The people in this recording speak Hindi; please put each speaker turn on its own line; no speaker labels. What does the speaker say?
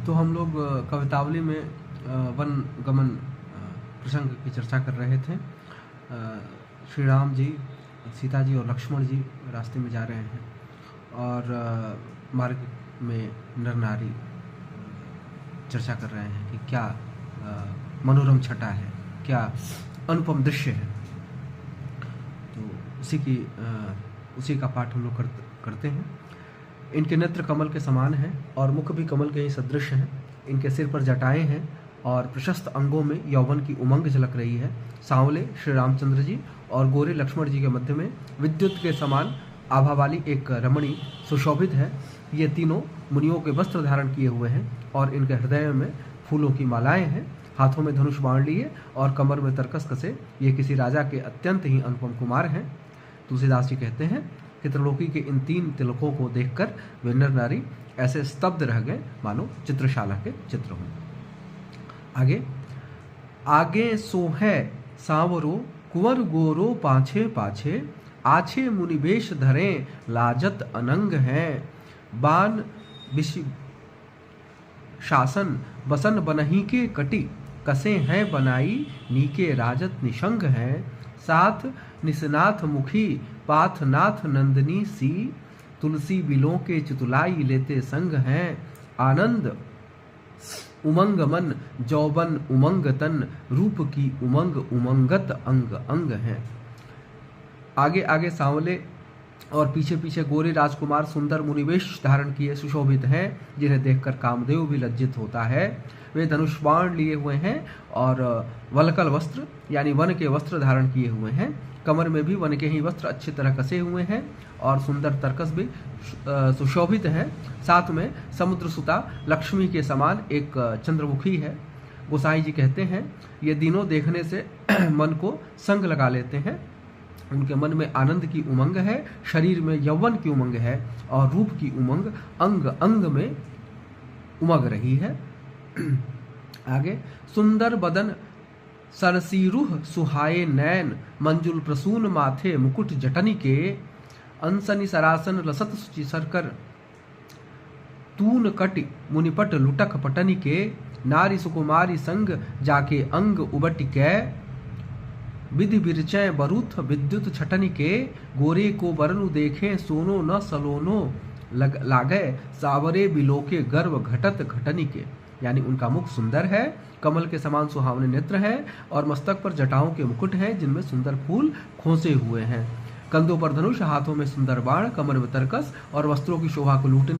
तो हम लोग कवितावली में वन गमन प्रसंग की चर्चा कर रहे थे। श्री राम जी, सीता जी और लक्ष्मण जी रास्ते में जा रहे हैं और मार्ग में नर नारी चर्चा कर रहे हैं कि क्या मनोरम छटा है, क्या अनुपम दृश्य है। तो उसी का पाठ हम लोग करते हैं। इनके नेत्र कमल के समान हैं और मुख भी कमल के ही सदृश हैं। इनके सिर पर जटाएं हैं और प्रशस्त अंगों में यौवन की उमंग झलक रही है। सांवले श्री रामचंद्र जी और गोरे लक्ष्मण जी के मध्य में विद्युत के समान आभा वाली एक रमणी सुशोभित है। ये तीनों मुनियों के वस्त्र धारण किए हुए हैं और इनके हृदय में फूलों की मालाएं हैं। हाथों में धनुष बाण लिए और कमर में तरकस कसे ये किसी राजा के अत्यंत ही अनुपम कुमार हैं। तुलसीदास जी कहते हैं कि त्रिलोकी के इन तीन तिलकों को देखकर वे नर नारी ऐसे स्तब्ध रह गए मानो चित्रशाला के चित्र हों। आगे आगे सोहे सांवरो कुंवर गोरो पाछे पाछे, आछे मुनिवेश धरे लाजत अनंग हैं। बान शासन बसन बनही के कटी, कसे हैं बनाई नीके राजत निशंग हैं। साथ निसनाथ मुखी पाथनाथ नंदनी सी, तुलसी बिलों के चुतुलाई लेते संग हैं। आनंद उमंग मन जौबन उमंग तन, रूप की उमंग उमंगत अंग अंग हैं। आगे आगे सांवले और पीछे पीछे गोरे राजकुमार सुंदर मुनिवेश धारण किए सुशोभित हैं, जिन्हें देखकर कामदेव भी लज्जित होता है। वे धनुष बाण लिए हुए हैं और वलकल वस्त्र यानी वन के वस्त्र धारण किए हुए हैं। कमर में भी वन के ही वस्त्र अच्छी तरह कसे हुए हैं और सुंदर तरकस भी सुशोभित है। साथ में समुद्र सुता लक्ष्मी के समान एक चंद्रमुखी है। गोसाई जी कहते हैं ये तीनों देखने से मन को संग लगा लेते हैं। उनके मन में आनंद की उमंग है, शरीर में यौवन की उमंग है और रूप की उमंग अंग अंग में उमग रही है। आगे सुंदर बदन सरसीरुह सुहाए नैन, मंजुल प्रसून माथे मुकुट जटनी के। अंसनी सरासन लसत सुचि सरकर, तून कटि मुनिपट लुटक पटनी के। नारी सुकुमारी संग जाके अंग उबट कै, विधि बिरचय बरुथ विद्युत छटनी के। गोरे को वरनु देखे सोनो न सलोनो, लागे सावरे बिलोके गर्व घटत घटनी के। यानी उनका मुख सुंदर है, कमल के समान सुहावने नेत्र हैं और मस्तक पर जटाओं के मुकुट हैं जिनमें सुंदर फूल खोसे हुए हैं। कंधों पर धनुष, हाथों में सुंदर बाण, कमर में तरकस और वस्त्रों की शोभा को लूटने